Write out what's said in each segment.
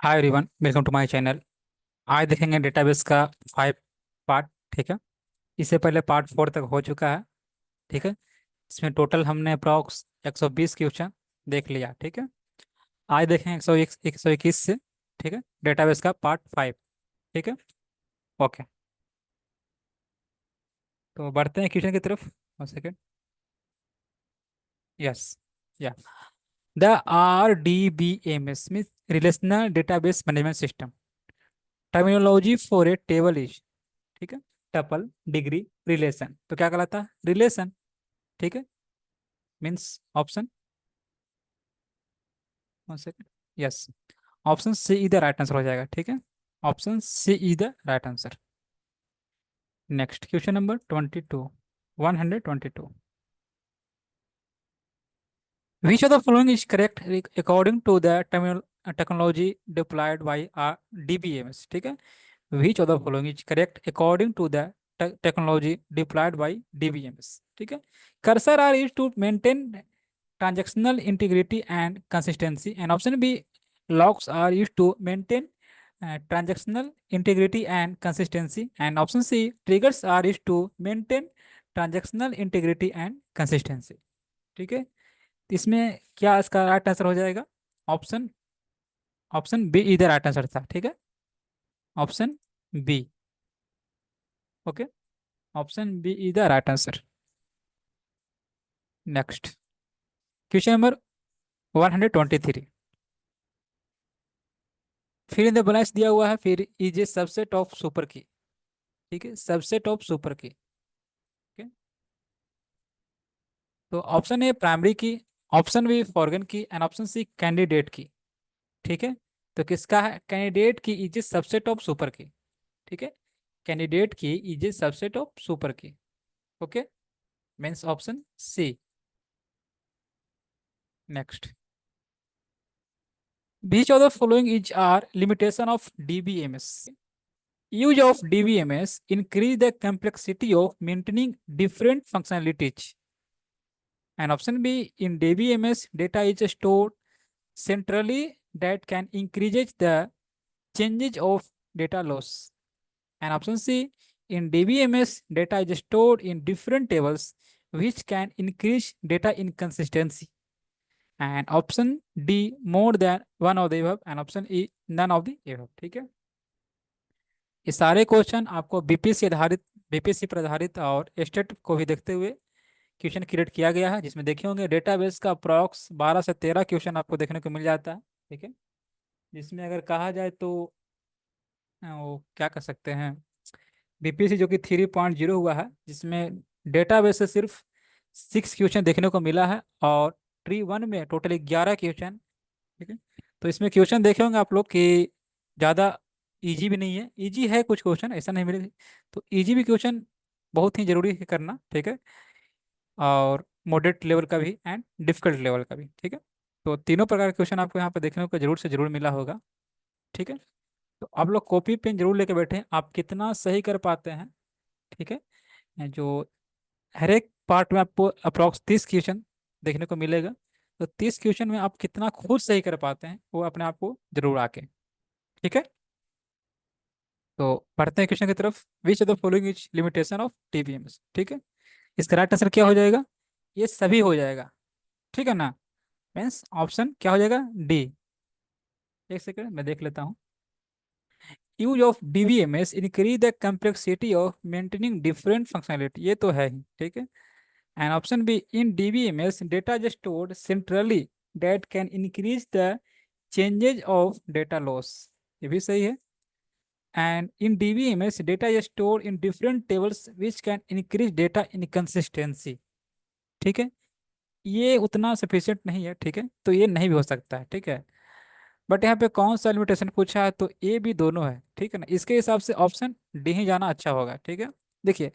Hi everyone, welcome to my channel. आज देखेंगे database का 5 पार्ट। ठीक है। इससे पहले पार्ट 4 तक हो चुका है। ठीक है। इसमें टोटल हमने अप्रॉक्स 120 क्वेश्चन देख लिया। ठीक है। आज देखेंगे 121 से। ठीक है, डेटाबेस का पार्ट 5। ठीक है। ओके, तो बढ़ते हैं क्वेश्चन की तरफ। 1 सेकेंड। यस, या the RDBMS means relational database management system. Terminology for a table is, ठीक है, टपल, डिग्री, रिलेशन। तो क्या कहलाता है? रिलेशन। ठीक है। Means option, 1 second, yes, option C is the right answer हो जाएगा। ठीक है, option C is the right answer. Next question number 22, 122। Which of the following is correct according to the technology deployed by our DBMS? ठीक है, which of the following is correct according to the technology deployed by DBMS? ठीक है, cursor are used to maintain transactional integrity and consistency, and option B, logs are used to maintain transactional integrity and consistency, and option C, triggers are used to maintain transactional integrity and consistency. ठीक है, इसमें क्या इसका right answer हो जाएगा? Option option B इधर right answer था। ठीक है, option B. Okay, option B is the right answer. Next question number 123। Fill in the blanks दिया हुआ है, फिर is a subset of super key. ठीक है, subset of super key. Okay, तो option A primary key, option B foreign key, and option C candidate key. ठीक है, तो किसका है? Candidate key is a subset of super key. ठीक है, candidate key is a subset of super key. Okay, means option C. Next, which of the following is are limitation of DBMS? Use of DBMS increase the complexity of maintaining different functionalities. And option B, in DBMS, data is stored centrally that can increase the changes of data loss. And option C, in DBMS, data is stored in different tables which can increase data inconsistency. And option D, more than one of the above, and option E, none of the above. ठीक है, ये सारे question आपको BPSC आधारित, BPSC पर आधारित और state को भी देखते हुए क्वेश्चन क्रिएट किया गया है, जिसमें देखे होंगे डेटाबेस का अप्रॉक्स 12 से 13 क्वेश्चन आपको देखने को मिल जाता है। ठीक है, जिसमें अगर कहा जाए तो वो क्या कर सकते हैं, बीपीएससी जो कि 3.0 हुआ है, जिसमें डेटाबेस से सिर्फ 6 क्वेश्चन देखने को मिला है, और ट्री 1 में टोटल 11 क्वेश्चन। ठीक है, तो इसमें क्वेश्चन देखे होंगे आप लोग कि ज़्यादा इजी भी नहीं है, इजी है कुछ क्वेश्चन, ऐसा नहीं मिले। तो इजी भी क्वेश्चन बहुत ही जरूरी है करना। ठीक है, और मॉडरेट लेवल का भी एंड डिफिकल्ट लेवल का भी। ठीक है, तो तीनों प्रकार के क्वेश्चन आपको यहाँ पे देखने को जरूर से जरूर मिला होगा। ठीक है, तो आप लोग कॉपी पेन जरूर लेके बैठे, आप कितना सही कर पाते हैं। ठीक है, जो हर एक पार्ट में आपको अप्रॉक्स 30 क्वेश्चन देखने को मिलेगा, तो 30 क्वेश्चन में आप कितना खुद सही कर पाते हैं वो अपने आप को जरूर आके। ठीक है, तो पढ़ते हैं क्वेश्चन की तरफ। विच of the following is limitation of टीबीएमएस? ठीक है, इसका राइट आंसर क्या हो जाएगा? ये सभी हो जाएगा। ठीक है ना, मीन्स ऑप्शन क्या हो जाएगा? डी। 1 सेकंड मैं देख लेता हूँ। Use of DBMS increase the complexity of maintaining different functionality, ये तो है ही। ठीक है, and option B, in DBMS data is stored centrally that can increase the changes of data loss, ये भी सही है। And in DBMS, data is stored in different tables which can increase data inconsistency. ठीक है, ये उतना sufficient नहीं है। ठीक है, तो ये नहीं भी हो सकता है। ठीक है, बट यहाँ पे कौन सा लिमिटेशन पूछा है, तो ए भी दोनों है। ठीक है ना, इसके हिसाब से ऑप्शन डी ही जाना अच्छा होगा। ठीक है, देखिए,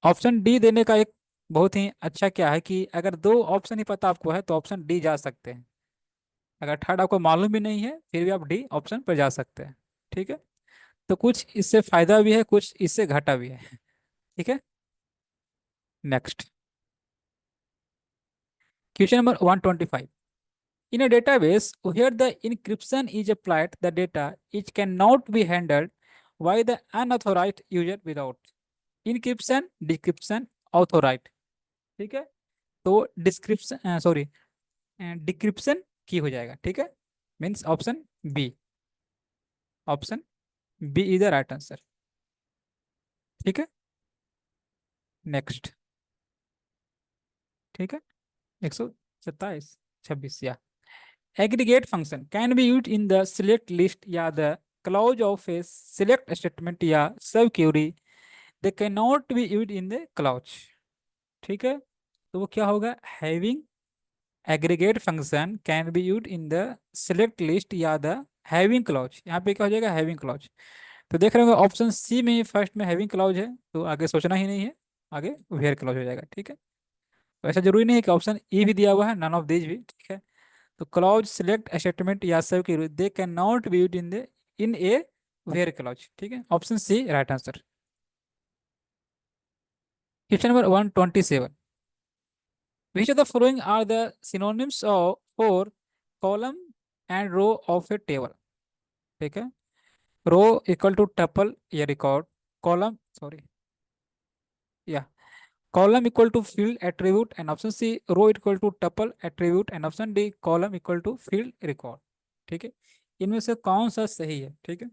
ऑप्शन डी देने का एक बहुत ही अच्छा क्या है कि अगर दो ऑप्शन ही पता आपको है तो ऑप्शन डी जा सकते हैं। अगर थर्ड आपको मालूम भी नहीं है फिर भी आप डी ऑप्शन पर जा सकते हैं। ठीक है, तो कुछ इससे फायदा भी है, कुछ इससे घाटा भी है। ठीक है, next question number 125। In a database where the encryption is applied, the data it cannot be handled by the unauthorized user without encryption, decryption, authorized. ठीक है, तो डिस्क्रिप्शन सॉरी डिक्रिप्शन की हो जाएगा। ठीक है, means option B, option B is the right answer. ठीक है, नेक्स्ट। ठीक है, 127 26 या aggregate function can be use in the select list या the clause of a select statement या subquery, they can not be use in the clause. ठीक है, तो वो क्या होगा, having aggregate function can be use in the select list या the having clause. यहाँ पे क्या हो जाएगा, हैविंग क्लॉज। तो देख रहे होंगे ऑप्शन सी में फर्स्ट में हैविंग क्लॉज है, तो आगे सोचना ही नहीं है, आगे वेयर क्लॉज हो जाएगा। ठीक है, तो ऐसा जरूरी नहीं है कि ऑप्शन ई भी दिया हुआ है, नन ऑफ दीज भी। ठीक है, तो क्लॉज सिलेक्ट स्टेटमेंट या सब की they can not be use in the in a where clause. ठीक है, option C right answer. Question number 127, which of the following are the synonyms of for column and row of a table? ठीक है, rho equal to tuple या record, column sorry या column equal to field attribute and option C row equal to tuple attribute and option D column equal to field record। ठीक है, इनमें से कौन सा सही है। ठीक है,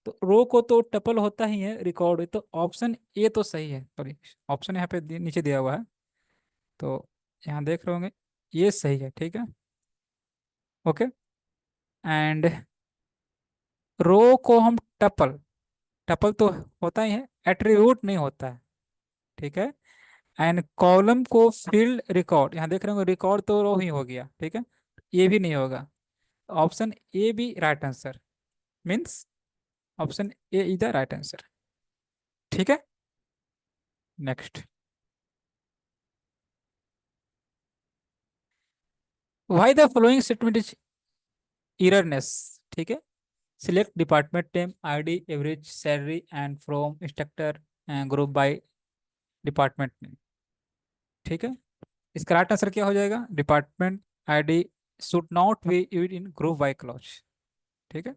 तो रो को तो टपल होता ही है, रिकॉर्ड तो ऑप्शन ए तो सही है, सॉरी ऑप्शन यहाँ पे नीचे दिया हुआ है, तो यहाँ देख रहे होंगे ये सही है। ठीक है, ओके, एंड रो को हम टपल, टपल तो होता ही है, एट्रीब्यूट नहीं होता है। ठीक है, एंड कॉलम को फील्ड रिकॉर्ड, यहाँ देख रहे हो रिकॉर्ड तो रो ही हो गया। ठीक है, ये भी नहीं होगा, ऑप्शन ए भी right answer, means option A is the right answer. ठीक है, next. Why the following statement is erroneous. ठीक है, select department name, ID, average salary and from instructor group by department name. ठीक है, इसका right answer क्या हो जाएगा, department ID should not be used in group by clause. ठीक है,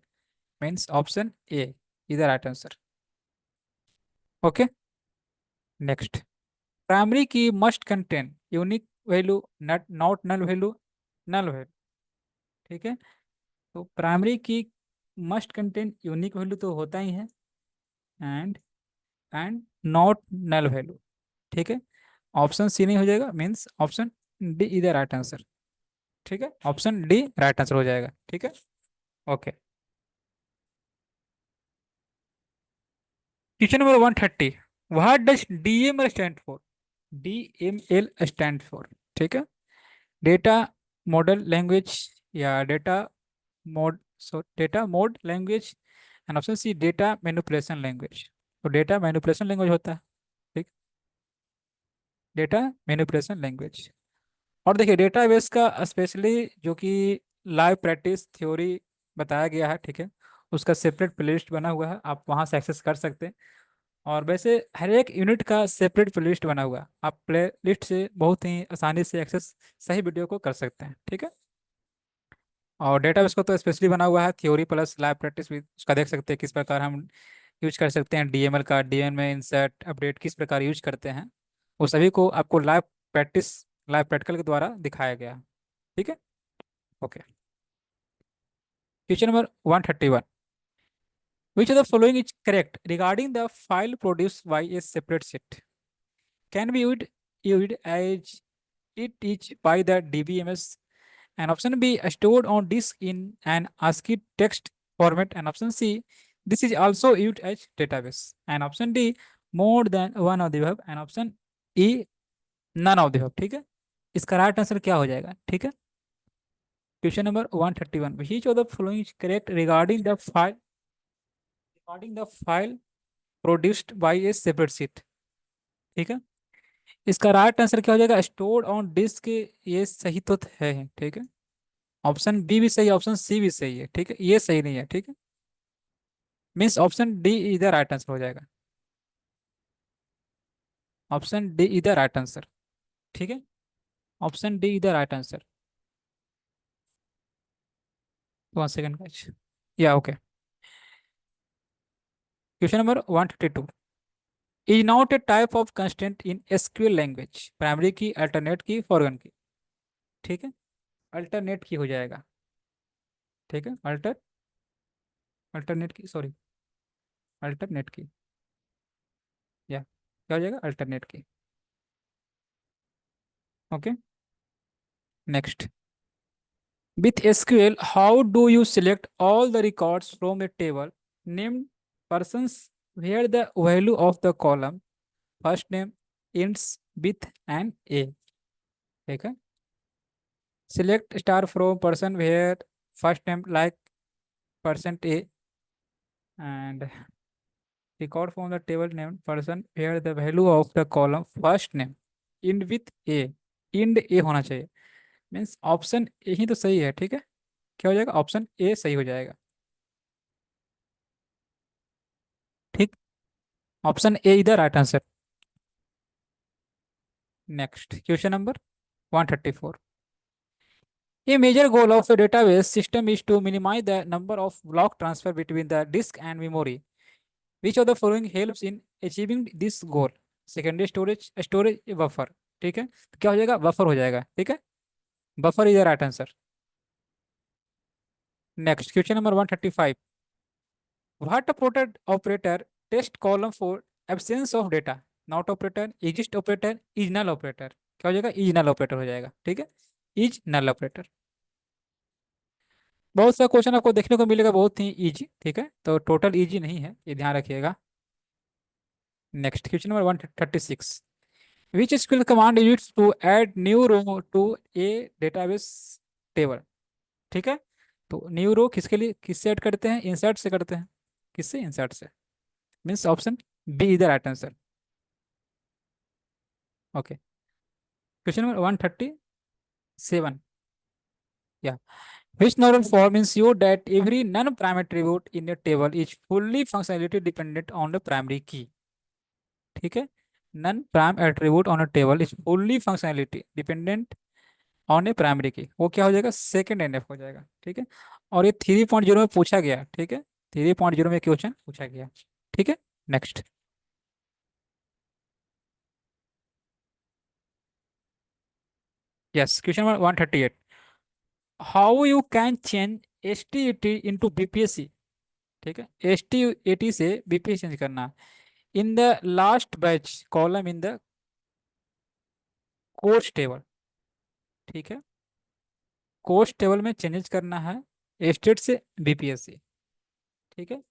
means option A is the right answer. Okay, next. Primary key must contain unique value, not null value, null value. ठीक है, तो primary key must contain unique value तो होता ही है, and and not null value. ठीक है, option C नहीं हो जाएगा, means option D is the right answer. ठीक है, ऑप्शन डी राइट आंसर हो जाएगा। ठीक है, okay. Question number 130, what does DML stand for. DML stand for, ठीक है, डेटा मॉडल लैंग्वेज या data mode, so data mode language and option C data manipulation language. तो डेटा मैनिपुलेशन लैंग्वेज होता है। ठीक, डेटा मैनिपुलेशन लैंग्वेज। और देखिए database का स्पेशली जो कि लाइव प्रैक्टिस थ्योरी बताया गया है। ठीक है, उसका सेपरेट प्लेलिस्ट बना हुआ है, आप वहां से एक्सेस कर सकते हैं। और वैसे हर एक यूनिट का सेपरेट प्लेलिस्ट बना हुआ है, आप प्ले लिस्ट से बहुत ही आसानी से एक्सेस सही वीडियो को कर सकते हैं। ठीक है, और डेटाबेस को तो स्पेशली बना हुआ है, थ्योरी प्लस लाइव प्रैक्टिस भी उसका देख सकते हैं, किस प्रकार हम यूज कर सकते हैं डीएमएल का, डीएमएल में इंसर्ट अपडेट किस प्रकार यूज करते हैं, वो सभी को आपको लाइव प्रैक्टिस, लाइव प्रैक्टिकल के द्वारा दिखाया गया है। ठीक है, okay. Question number 131, which of the following is correct regarding the file produced by a separate set, can be used as it is by the DBMS, and option B stored on disk in an ASCII text format, and option C this is also used as database, and option D more than one of the above, and option E none of the above। ठीक है, इसका right answer क्या हो जाएगा। ठीक है, question number 131, which of the following is correct regarding the file produced by A separate seat. ठीक है, इसका राइट आंसर क्या हो जाएगा, स्टोर्ड ऑन डिस्क, ये सही तो है। ठीक है, ऑप्शन बी भी सही है, ऑप्शन सी भी सही है। ठीक है, ये सही नहीं है। ठीक है, means option D is the right answer हो जाएगा, option D is the right answer. ठीक है, option D is the right answer. 1 second guys. Yeah, okay. Question number 132 is not a type of constant in SQL language. Primary की, alternate की, फॉरगन की. ठीक है, alternate की हो जाएगा. ठीक है, अल्टरनेट की, सॉरी, अल्टरनेट की. या क्या हो जाएगा, अल्टरनेट की. Okay. Next. With SQL, how do you select all the records from a table named persons where the value of the column first name ends with an A? ठीक है. Select star from person where first name like percent A and record from the table named person where the value of the column first name end with A. end A होना चाहिए. Means option ए ही तो सही है. ठीक है, क्या हो जाएगा, ऑप्शन ए सही हो जाएगा. ठीक, ऑप्शन ए इधर right answer. Next, question number 134. A major goal of a database system is to minimize the number of block transfer between the disk and memory. Which of the following helps in achieving this goal? Secondary storage, storage, buffer. ठीक है, तो क्या हो जाएगा, buffer हो जाएगा. ठीक है, buffer is the right answer. Next, question number 135. What operator test column for absence of data? Not operator, exist operator, is null operator. क्या हो जाएगा, इज नल ऑपरेटर हो जाएगा. ठीक है, इज नल ऑपरेटर. बहुत सा क्वेश्चन आपको देखने को मिलेगा बहुत ही इजी. ठीक है, तो टोटल इजी नहीं है, ये ध्यान रखिएगा. Next, question number 136. Which SQL command used to add new row to a database table? ठीक है, तो न्यू रो किसके लिए, किससे ऐड करते हैं, इंसर्ट से करते हैं. किससे, इंसर्ट से. Means option B is the right answer. Okay. Question number 137. या which normal form ensure that every non-prime attribute in a table is fully functionality dependent on the primary key? ठीक है, non prime attribute on a table is fully functionality dependent on a primary key. वो क्या हो जाएगा, second NF हो जाएगा. ठीक है, और ये 3.0 में पूछा गया. ठीक है, 3.0 में क्वेश्चन पूछा गया. ठीक है. Next. Yes, question number 138. How you can change STET into BPSC? ठीक है, एसटीईटी से बीपीएससी चेंज करना in the last batch column in the course table. ठीक है, कोर्स टेबल में चेंजेस करना है स्टेट से बीपीएससी. ठीक है,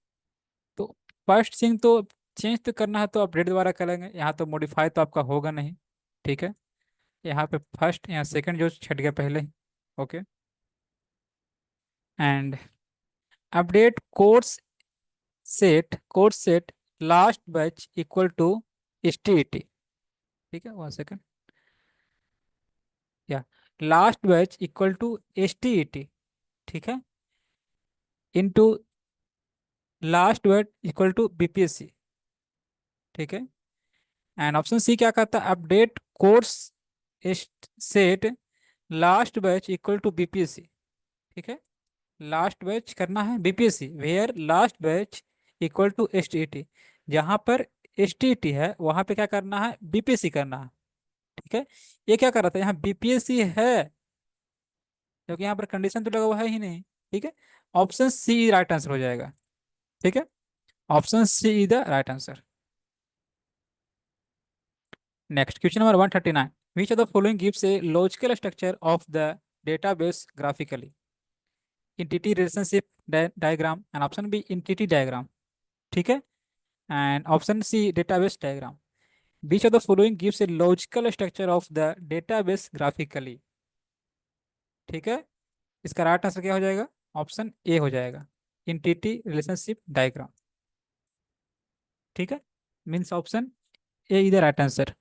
तो फर्स्ट थिंग तो चेंज तो करना है तो अपडेट दोबारा करेंगे. यहाँ तो मॉडिफाई तो आपका होगा नहीं. ठीक है, यहाँ पे फर्स्ट, यहाँ सेकंड जो छट गया पहले ही. Okay. And update course set last batch equal to STET. ठीक है, 1 सेकंड. या last batch equal to STET. ठीक है, into last batch equal to BPSC. ठीक है, एंड ऑप्शन सी क्या कहता है, update course set last batch equal to BPSC. ठीक है, लास्ट बैच करना है BPSC where last batch equal to STET. जहां पर एसटीईटी है वहां पे क्या करना है, बीपीएससी करना है. ठीक है, ये क्या कर रहा था, यहाँ बीपीएससी है क्योंकि यहाँ पर कंडीशन तो लगा हुआ है ही नहीं. ठीक है, ऑप्शन सी राइट आंसर हो जाएगा. ठीक है, option C is the right answer. Next, question number 139. Which of the following gives a logical structure of the database graphically? Entity relationship diagram and option B entity diagram. ठीक है, and option C database diagram. Which of the following gives a logical structure of the database graphically? ठीक है, इसका right answer क्या हो जाएगा, option A हो जाएगा, इंटिटी रिलेशनशिप डायग्राम. ठीक है, means option A is the right answer.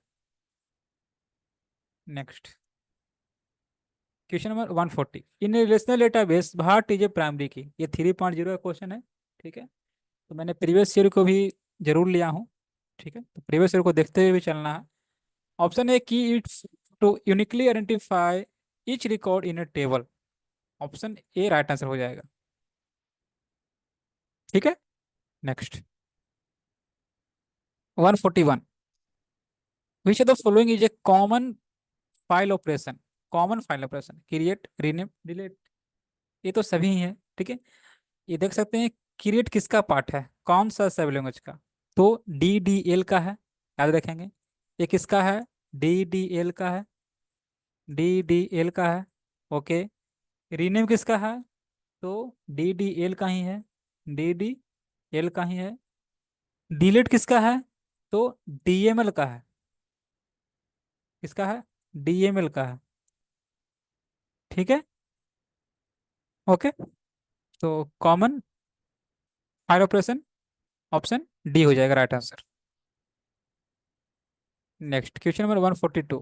Next, question number 140. In relational database what is a primary की? ये 3.0 का क्वेश्चन है. ठीक है, तो मैंने प्रीवियस ईयर को भी जरूर लिया हूँ. ठीक है, तो प्रीवियस ईयर को देखते हुए भी चलना है. Option A key it's to uniquely identify each record in a table. Option A right answer हो जाएगा. ठीक है। Next 141, which of the following is a common file operation. Common file operation, create, rename, delete, ये तो सभी ही है, ठीक है। ये देख सकते हैं क्रिएट किसका पार्ट है, कौन सा सब लैंग्वेज का, तो DDL का है, याद रखेंगे। ये किसका है, DDL का है, DDL का है। ओके, रीनेम किसका है, तो DDL का ही है, DDL का ही है। डिलीट किसका है, तो DML का है, किसका है, DML का है, ठीक है। ओके, तो common file operation option D हो जाएगा right answer. Next question number 142,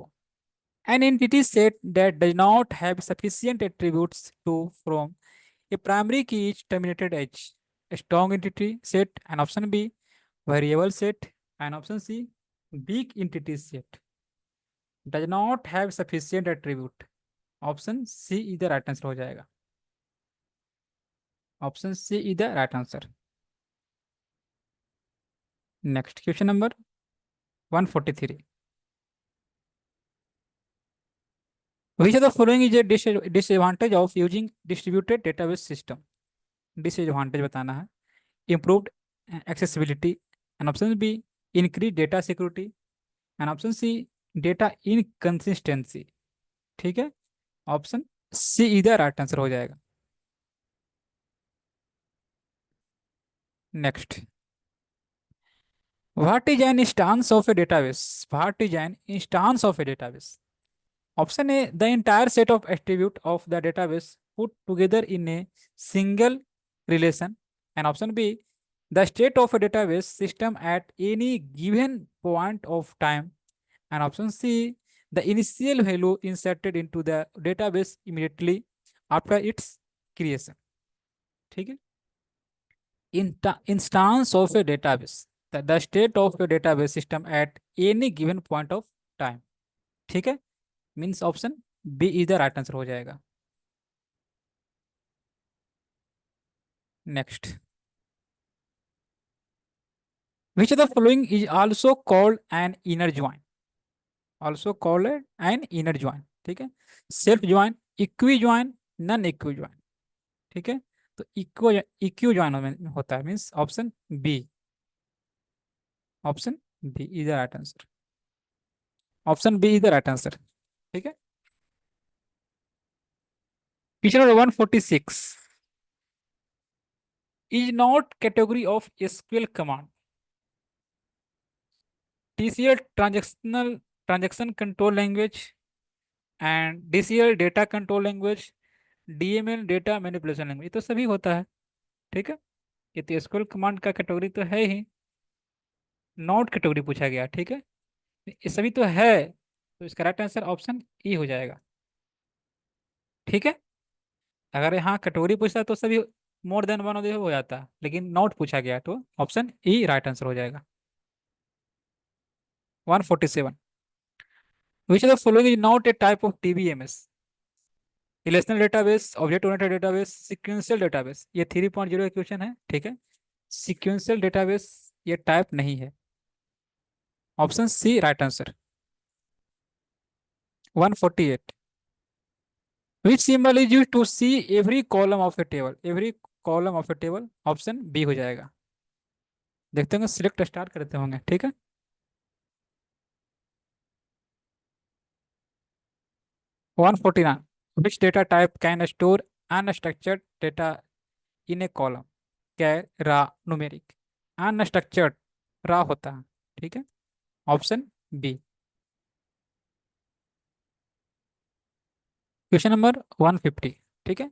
an entity set that does not have sufficient attributes to from a primary key is terminated as a strong entity set, and option B variable set, and option C weak entity set, does not have sufficient attribute, option C इधर right answer हो जाएगा, option C इधर right answer. Next question number 143, which of the following is a disadvantage of using distributed database system। Disadvantage बताना है, improved accessibility, and option B increased data security, and option C data inconsistency, ठीक है। Option C इधर right answer हो जाएगा। Next, what is an instance of a database, what is an instance of a database. Option A the entire set of attribute of the database put together in a single relation, and option B the state of a database system at any given point of time, and option C the initial value inserted into the database immediately after its creation, ठीक है। Instance of a database, the state of a database system at any given point of time, ठीक है। Means option B इधर right answer हो जाएगा। Next, which of the following is also called an inner join, also called an inner join, ठीक है। Self join, equi join, non equi join, ठीक है। तो इक्व इक्यू ज्वाइन होता है, means option B, option B is the right answer, option B is the right answer, ठीक है। Question number 146, is not category of SQL command TCL transaction control language, and DCL data control language, DML data manipulation language, तो सभी होता है, ठीक है। ये तो एसक्यूएल कमांड का कैटेगरी तो है ही, नॉट कैटेगरी पूछा गया, ठीक है। ये सभी तो है, तो इसका राइट आंसर ऑप्शन ई हो जाएगा, ठीक है। अगर यहाँ कैटेगरी पूछता तो सभी मोर देन वन हो जाता, लेकिन नॉट पूछा गया तो ऑप्शन ई राइट आंसर हो जाएगा। 147, विच of the following is not a type of DBMS, relational database, object oriented database, sequential database, ये 3.0 क्वेश्चन है, ठीक है। सीक्वेंशियल डेटाबेस ये टाइप नहीं है, option C right answer. 148, which symbol is used to see every column of a table, every column of a table, option B हो जाएगा। देखते होंगे सिलेक्ट स्टार्ट करते होंगे, ठीक है। 149, which data type can store unstructured data in a column, कैर रा numeric, unstructured रा होता है, ठीक है। Option B. क्वेश्चन नंबर 150, ठीक है।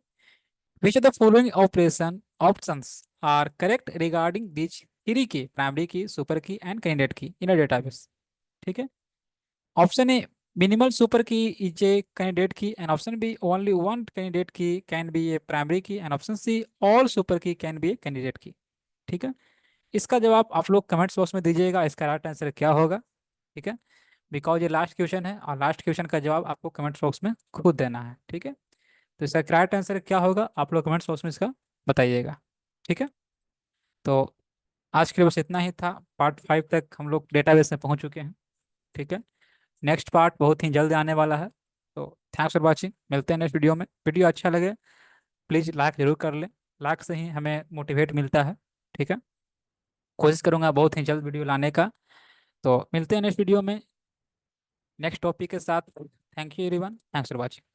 Which of the following operation options are correct regarding this three key, primary key, super key and candidate key in a database, ठीक है। Option A minimal super key is a candidate key, and option B only one candidate key can be a primary key, and option C all super key can be a candidate key, ठीक है। इसका जवाब आप लोग comments box में दीजिएगा, इसका right answer क्या होगा, ठीक है। बिकॉज ये लास्ट क्वेश्चन है और लास्ट क्वेश्चन का जवाब आपको कमेंट्स बॉक्स में खुद देना है, ठीक है। तो इसका राइट आंसर क्या होगा आप लोग कमेंट्स बॉक्स में इसका बताइएगा, ठीक है। तो आज के लिए बस इतना ही था। पार्ट 5 तक हम लोग डेटाबेस में पहुंच चुके हैं। ठीक है, नेक्स्ट पार्ट बहुत ही जल्द आने वाला है। तो थैंक्स फॉर वॉचिंग, मिलते हैं नेक्स्ट वीडियो में। वीडियो अच्छा लगे प्लीज़ लाइक जरूर कर लें, लाइक से ही हमें मोटिवेट मिलता है। ठीक है, कोशिश करूंगा बहुत ही जल्द वीडियो लाने का। तो मिलते हैं नेक्स्ट वीडियो में नेक्स्ट टॉपिक के साथ। Thank you everyone, thanks for watching.